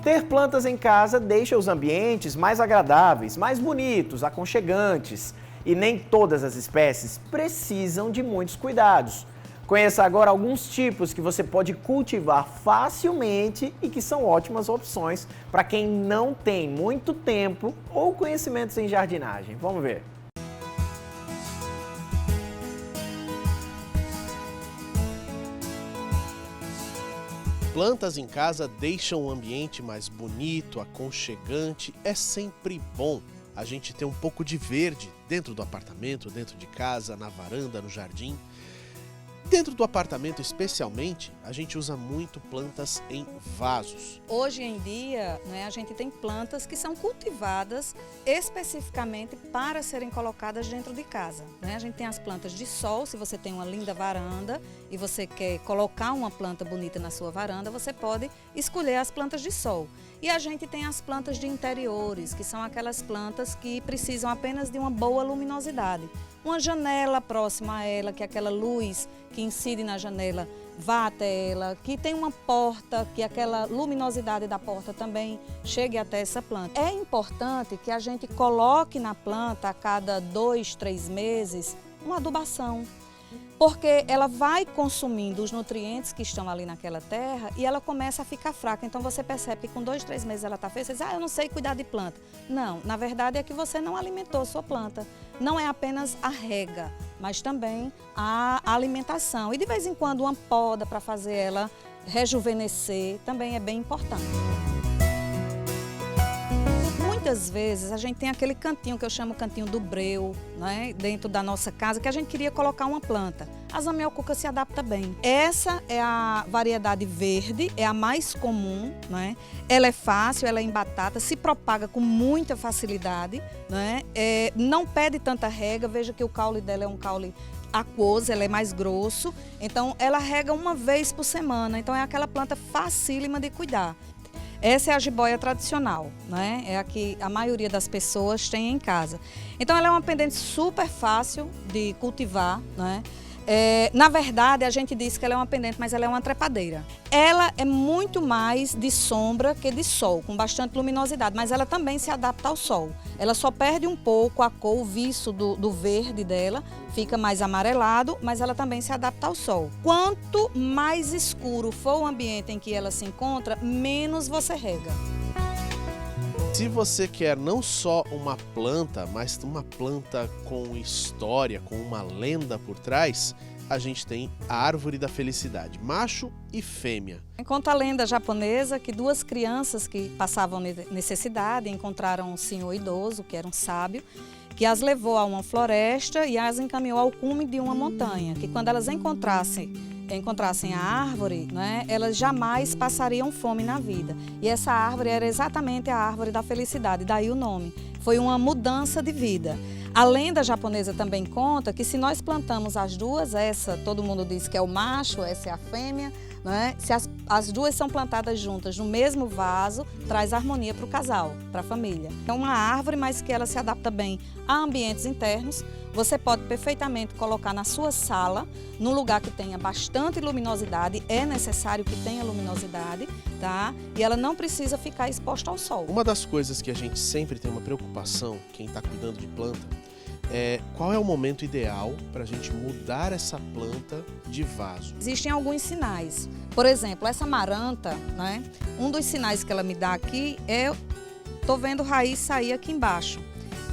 Ter plantas em casa deixa os ambientes mais agradáveis, mais bonitos, aconchegantes. E nem todas as espécies precisam de muitos cuidados. Conheça agora alguns tipos que você pode cultivar facilmente e que são ótimas opções para quem não tem muito tempo ou conhecimentos em jardinagem. Vamos ver. Plantas em casa deixam o ambiente mais bonito, aconchegante. É sempre bom a gente ter um pouco de verde dentro do apartamento, dentro de casa, na varanda, no jardim. Dentro do apartamento, especialmente, a gente usa muito plantas em vasos. Hoje em dia, a gente tem plantas que são cultivadas especificamente para serem colocadas dentro de casa. A gente tem as plantas de sol. Se você tem uma linda varanda e você quer colocar uma planta bonita na sua varanda, você pode escolher as plantas de sol. E a gente tem as plantas de interiores, que são aquelas plantas que precisam apenas de uma boa luminosidade. Uma janela próxima a ela, que aquela luz que incide na janela vá até ela, que tem uma porta, que aquela luminosidade da porta também chegue até essa planta. É importante que a gente coloque na planta a cada 2, 3 meses uma adubação, porque ela vai consumindo os nutrientes que estão ali naquela terra e ela começa a ficar fraca. Então você percebe que com 2, 3 meses ela está feia, você diz, eu não sei cuidar de planta. Não, na verdade é que você não alimentou a sua planta. Não é apenas a rega, mas também a alimentação. E de vez em quando uma poda para fazer ela rejuvenescer também é bem importante. Muitas vezes a gente tem aquele cantinho que eu chamo cantinho do breu, dentro da nossa casa, que a gente queria colocar uma planta. A zamioculca se adapta bem. Essa é a variedade verde, é a mais comum, Ela é fácil, ela é em batata, se propaga com muita facilidade, não pede tanta rega. Veja que o caule dela é um caule aquoso, ela é mais grosso, então ela rega uma vez por semana, então é aquela planta facílima de cuidar. Essa é a jiboia tradicional, É a que a maioria das pessoas tem em casa. Então ela é uma pendente super fácil de cultivar, Na verdade, a gente diz que ela é uma pendente, mas ela é uma trepadeira. Ela é muito mais de sombra que de sol, com bastante luminosidade, mas ela também se adapta ao sol. Ela só perde um pouco a cor, o viço do verde dela, fica mais amarelado, mas ela também se adapta ao sol. Quanto mais escuro for o ambiente em que ela se encontra, menos você rega. Se você quer não só uma planta, mas uma planta com história, com uma lenda por trás, a gente tem a árvore da felicidade, macho e fêmea. Conta a lenda japonesa que 2 crianças que passavam necessidade encontraram um senhor idoso, que era um sábio, que as levou a uma floresta e as encaminhou ao cume de uma montanha, que quando elas encontrassem a árvore, elas jamais passariam fome na vida. E essa árvore era exatamente a árvore da felicidade, daí o nome. Foi uma mudança de vida. A lenda japonesa também conta que se nós plantamos as duas, essa todo mundo diz que é o macho, essa é a fêmea, se as duas são plantadas juntas no mesmo vaso, traz harmonia para o casal, para a família. É uma árvore, mas que ela se adapta bem a ambientes internos. Você pode perfeitamente colocar na sua sala, num lugar que tenha bastante luminosidade, é necessário que tenha luminosidade, tá? E ela não precisa ficar exposta ao sol. Uma das coisas que a gente sempre tem uma preocupação, quem está cuidando de planta, é qual é o momento ideal para a gente mudar essa planta de vaso. Existem alguns sinais. Por exemplo, essa maranta, um dos sinais que ela me dá aqui é, estou vendo raiz sair aqui embaixo.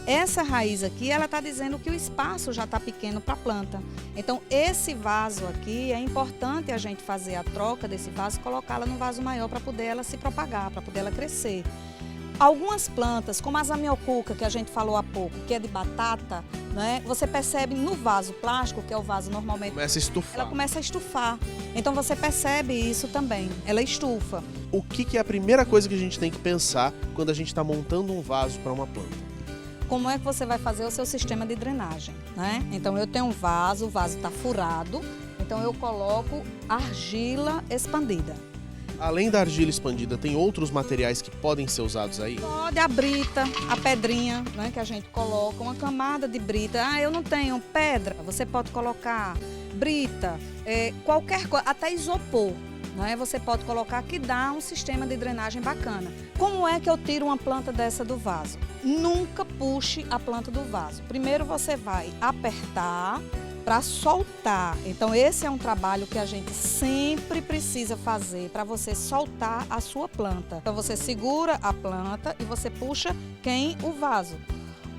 Essa raiz aqui, ela está dizendo que o espaço já está pequeno para a planta. Então, esse vaso aqui, é importante a gente fazer a troca desse vaso e colocá-la num vaso maior para poder ela se propagar, para poder ela crescer. Algumas plantas, como a zamioculca, que a gente falou há pouco, que é de batata, você percebe no vaso plástico, que é o vaso normalmente... Começa a estufar. Ela começa a estufar. Então você percebe isso também, ela estufa. O que é a primeira coisa que a gente tem que pensar quando a gente está montando um vaso para uma planta? Como é que você vai fazer o seu sistema de drenagem, Então eu tenho um vaso, o vaso está furado, então eu coloco argila expandida. Além da argila expandida, tem outros materiais que podem ser usados aí? Pode a brita, a pedrinha, que a gente coloca, uma camada de brita. Eu não tenho pedra, você pode colocar brita, qualquer coisa, até isopor, não é? Você pode colocar que dá um sistema de drenagem bacana. Como é que eu tiro uma planta dessa do vaso? Nunca puxe a planta do vaso. Primeiro você vai apertar para soltar. Então esse é um trabalho que a gente sempre precisa fazer para você soltar a sua planta. Então você segura a planta e você puxa o vaso.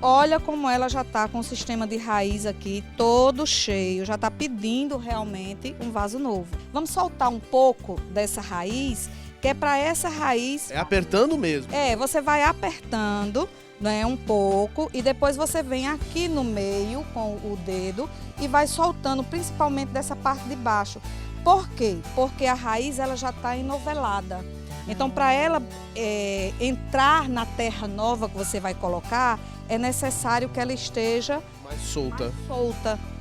Olha como ela já está com o sistema de raiz aqui todo cheio, já está pedindo realmente um vaso novo. Vamos soltar um pouco dessa raiz, que é para essa raiz... É apertando mesmo. Você vai apertando, né, um pouco e depois você vem aqui no meio com o dedo e vai soltando principalmente dessa parte de baixo. Por quê? Porque a raiz ela já está enovelada. Então, para ela entrar na terra nova que você vai colocar, é necessário que ela esteja mais solta.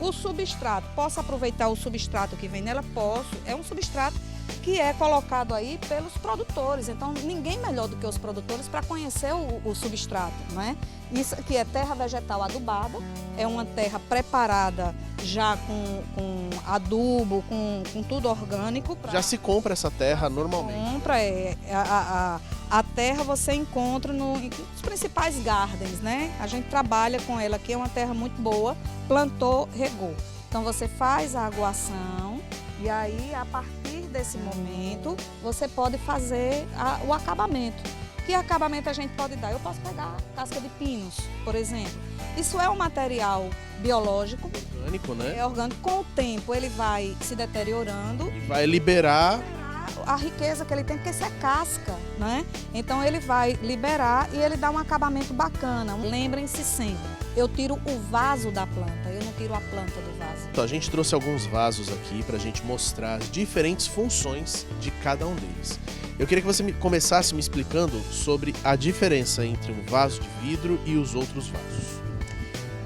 O substrato, posso aproveitar o substrato que vem nela? Posso. É um substrato que é colocado aí pelos produtores. Então, ninguém melhor do que os produtores para conhecer o substrato, né? Isso aqui é terra vegetal adubada, é uma terra preparada já com adubo, com tudo orgânico. Já se compra essa terra normalmente? Compra, a terra você encontra nos principais gardens, né? A gente trabalha com ela aqui, é uma terra muito boa, plantou, regou. Então você faz a aguação e aí a partir desse momento você pode fazer o acabamento. Que acabamento a gente pode dar? Eu posso pegar casca de pinos, por exemplo. Isso é um material biológico. Orgânico, né? É orgânico. Com o tempo ele vai se deteriorando. E vai liberar a riqueza que ele tem, porque isso é casca, né? Então ele vai liberar e ele dá um acabamento bacana. Lembrem-se sempre, eu tiro o vaso da planta, eu não tiro a planta do vaso. Então, a gente trouxe alguns vasos aqui para a gente mostrar as diferentes funções de cada um deles. Eu queria que você começasse me explicando sobre a diferença entre um vaso de vidro e os outros vasos.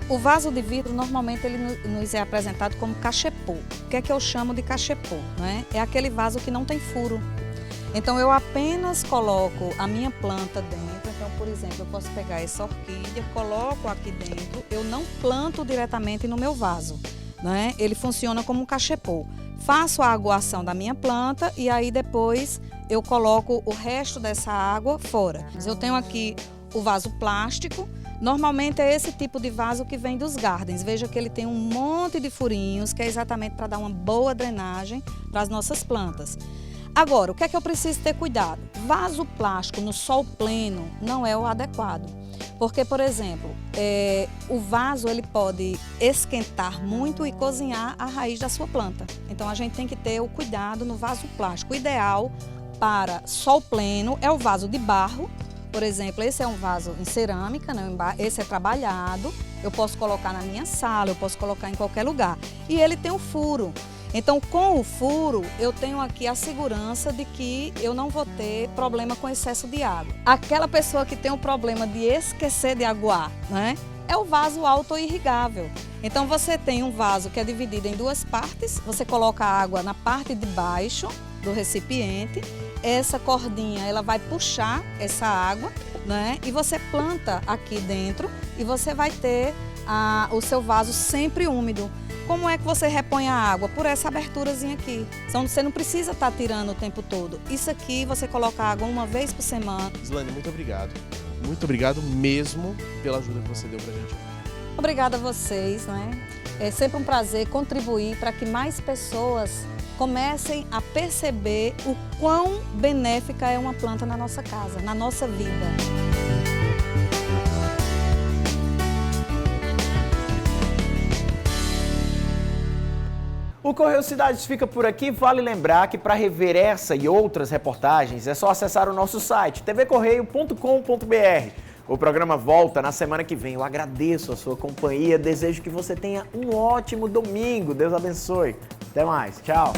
O vaso de vidro, normalmente, ele nos é apresentado como cachepô. O que é que eu chamo de cachepô, né? É aquele vaso que não tem furo. Então, eu apenas coloco a minha planta dentro. Então, por exemplo, eu posso pegar essa orquídea, coloco aqui dentro. Eu não planto diretamente no meu vaso, né? Ele funciona como um cachepô. Faço a aguação da minha planta e aí depois eu coloco o resto dessa água fora. Eu tenho aqui o vaso plástico. Normalmente é esse tipo de vaso que vem dos gardens. Veja que ele tem um monte de furinhos, que é exatamente para dar uma boa drenagem para as nossas plantas. Agora, o que é que eu preciso ter cuidado? Vaso plástico no sol pleno não é o adequado. Porque, por exemplo, o vaso ele pode esquentar muito e cozinhar a raiz da sua planta. Então, a gente tem que ter o cuidado no vaso plástico. O ideal para sol pleno é o vaso de barro. Por exemplo, esse é um vaso em cerâmica, né? Esse é trabalhado, eu posso colocar na minha sala, eu posso colocar em qualquer lugar. E ele tem um furo. Então, com o furo, eu tenho aqui a segurança de que eu não vou ter problema com excesso de água. Aquela pessoa que tem o problema de esquecer de aguar, né? É o vaso auto-irrigável. Então, você tem um vaso que é dividido em duas partes, você coloca a água na parte de baixo do recipiente, essa cordinha ela vai puxar essa água, né? E você planta aqui dentro e você vai ter o seu vaso sempre úmido. Como é que você repõe a água? Por essa aberturazinha aqui. Então você não precisa estar tirando o tempo todo. Isso aqui você coloca água uma vez por semana. Islane, muito obrigado. Muito obrigado mesmo pela ajuda que você deu pra gente. Obrigada a vocês, né? É sempre um prazer contribuir para que mais pessoas comecem a perceber o quão benéfica é uma planta na nossa casa, na nossa vida. O Correio Cidades fica por aqui. Vale lembrar que para rever essa e outras reportagens é só acessar o nosso site tvcorreio.com.br. O programa volta na semana que vem. Eu agradeço a sua companhia, desejo que você tenha um ótimo domingo. Deus abençoe. Até mais. Tchau.